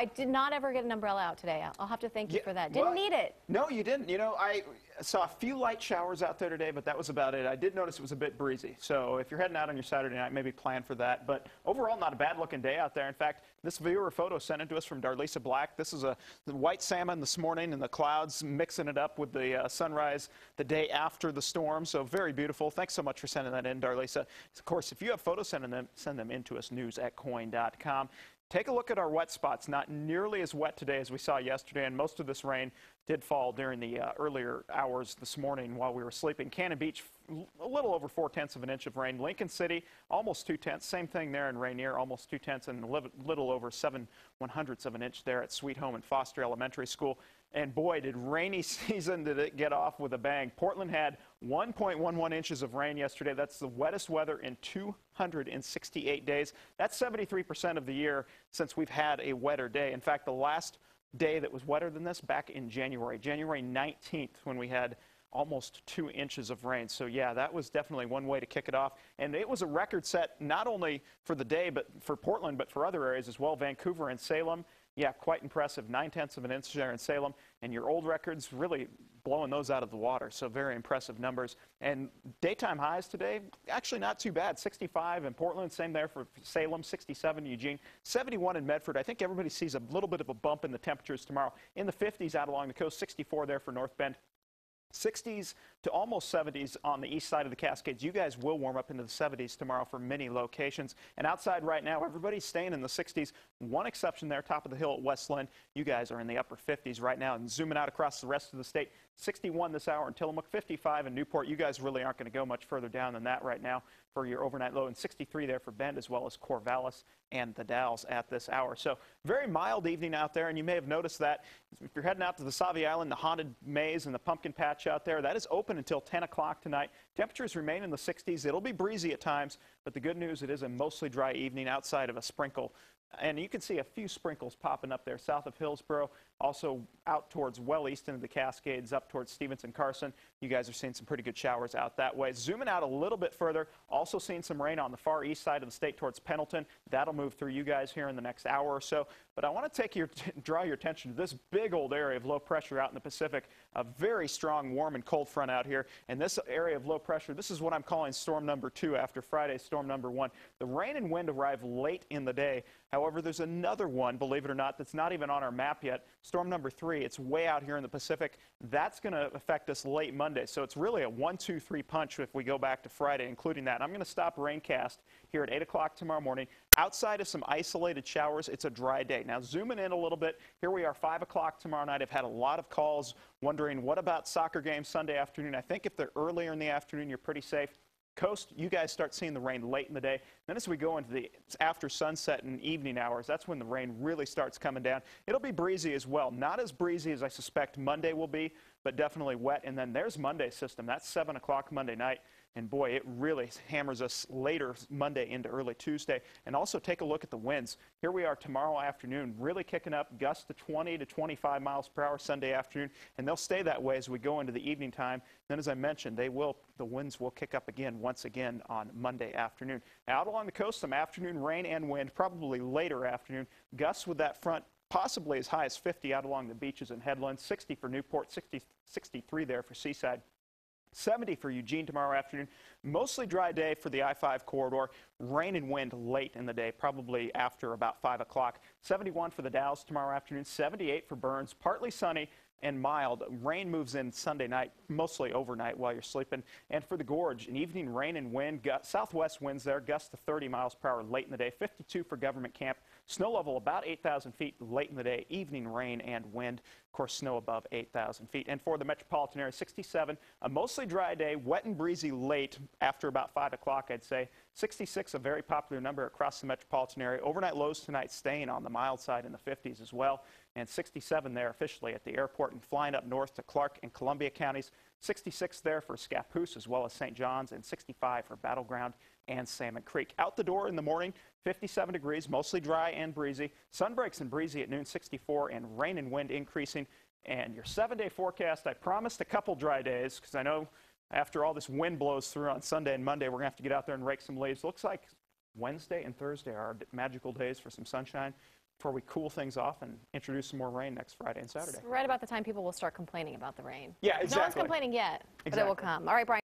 I did not ever get an umbrella out today. I'll have to thank you for that. Didn't need it. No, you didn't. You know, I saw a few light showers out there today, but that was about it. I did notice it was a bit breezy. So if you're heading out on your Saturday night, maybe plan for that. But overall, not a bad-looking day out there. In fact, this viewer photo sent in to us from Darlisa Black. This is the white salmon this morning and the clouds mixing it up with the sunrise the day after the storm. So very beautiful. Thanks so much for sending that in, Darlisa. Of course, if you have photos, send them in to us, news@KOIN.com. Take a look at our wet spots. Not nearly as wet today as we saw yesterday, and most of this rain did fall during the earlier hours this morning while we were sleeping. Cannon Beach, a little over 4/10 of an inch of rain. Lincoln City, almost 2/10. Same thing there in Rainier, almost 2/10, and a little over 7/100 of an inch there at Sweet Home and Foster Elementary School. And boy, did rainy season did it get off with a bang. Portland had 1.11 inches of rain yesterday. That's the wettest weather in 268 days. That's 73% of the year since we've had a wetter day. In fact, the last day that was wetter than this back in January 19th, when we had almost 2 inches of rain. So yeah, that was definitely one way to kick it off. And it was a record set not only for the day, but for Portland, but for other areas as well. Vancouver and Salem. Yeah, quite impressive. 9/10 of an inch there in Salem. And your old records really blowing those out of the water. So very impressive numbers. And daytime highs today, actually not too bad. 65 in Portland, same there for Salem, 67 in Eugene, 71 in Medford. I think everybody sees a little bit of a bump in the temperatures tomorrow. In the 50s out along the coast, 64 there for North Bend. 60s to almost 70s on the east side of the Cascades. You guys will warm up into the 70s tomorrow for many locations. And outside right now, everybody's staying in the 60s. One exception there, top of the hill at Westland. You guys are in the upper 50s right now. And zooming out across the rest of the state, 61 this hour in Tillamook, 55 in Newport. You guys really aren't going to go much further down than that right now for your overnight low. And 63 there for Bend, as well as Corvallis and the Dalles at this hour. So very mild evening out there. And you may have noticed that if you're heading out to the Sauvie Island, the haunted maze and the pumpkin patch out there, that is open until 10 o'clock tonight. Temperatures remain in the 60s. It'll be breezy at times, but the good news, it is a mostly dry evening outside of a sprinkle. And you can see a few sprinkles popping up there south of Hillsboro, also out towards well east into the Cascades, up towards Stevenson, Carson. You guys are seeing some pretty good showers out that way. Zooming out a little bit further, also seeing some rain on the far east side of the state towards Pendleton. That'll move through you guys here in the next hour or so. But I want to draw your attention to this big old area of low pressure out in the Pacific. A very strong, warm and cold front out here. And this area of low pressure, this is what I'm calling storm number 2 after Friday's storm number 1. The rain and wind arrive late in the day. However, there's another one, believe it or not, that's not even on our map yet. Storm number 3, it's way out here in the Pacific. That's going to affect us late Monday. So it's really a 1-2-3 punch if we go back to Friday, including that. I'm going to stop Raincast here at 8 o'clock tomorrow morning. Outside of some isolated showers, it's a dry day. Now, zooming in a little bit, here we are 5 o'clock tomorrow night. I've had a lot of calls wondering, what about soccer games Sunday afternoon? I think if they're earlier in the afternoon, you're pretty safe. Coast, you guys start seeing the rain late in the day. Then as we go into the after sunset and evening hours, that's when the rain really starts coming down. It'll be breezy as well. Not as breezy as I suspect Monday will be, but definitely wet. And then there's Monday's system. That's 7 o'clock Monday night. And boy, it really hammers us later Monday into early Tuesday. And also take a look at the winds. Here we are tomorrow afternoon, really kicking up, gusts to 20 to 25 miles per hour Sunday afternoon. And they'll stay that way as we go into the evening time. Then, as I mentioned, the winds will kick up again, once again, on Monday afternoon. Out along the coast, some afternoon rain and wind, probably later afternoon. Gusts with that front possibly as high as 50 out along the beaches and headlands. 60 for Newport, 63 there for Seaside. 70 for Eugene tomorrow afternoon. Mostly dry day for the I-5 corridor. Rain and wind late in the day, probably after about 5 o'clock. 71 for the Dalles tomorrow afternoon. 78 for Burns. Partly sunny and mild. Rain moves in Sunday night, mostly overnight while you're sleeping. And for the Gorge, an evening rain and wind. Southwest winds there, gusts to 30 miles per hour late in the day. 52 for Government Camp. Snow level about 8,000 feet late in the day. Evening rain and wind. Of course, snow above 8,000 feet. And for the metropolitan area, 67. A mostly dry day, wet and breezy late after about 5 o'clock, I'd say. 66, a very popular number across the metropolitan area. Overnight lows tonight staying on the mild side in the 50s as well. And 67 there officially at the airport and flying up north to Clark and Columbia counties. 66 there for Scappoose as well as St. John's, and 65 for Battleground and Salmon Creek. Out the door in the morning, 57 degrees, mostly dry and breezy. Sun breaks and breezy at noon, 64, and rain and wind increasing. And your 7-day forecast, I promised a couple dry days because I know after all this wind blows through on Sunday and Monday, we're going to have to get out there and rake some leaves. Looks like Wednesday and Thursday are magical days for some sunshine. before we cool things off and introduce some more rain next Friday and Saturday. It's right about the time people will start complaining about the rain. Yeah, exactly. No one's complaining yet, but it will come. All right, Brian.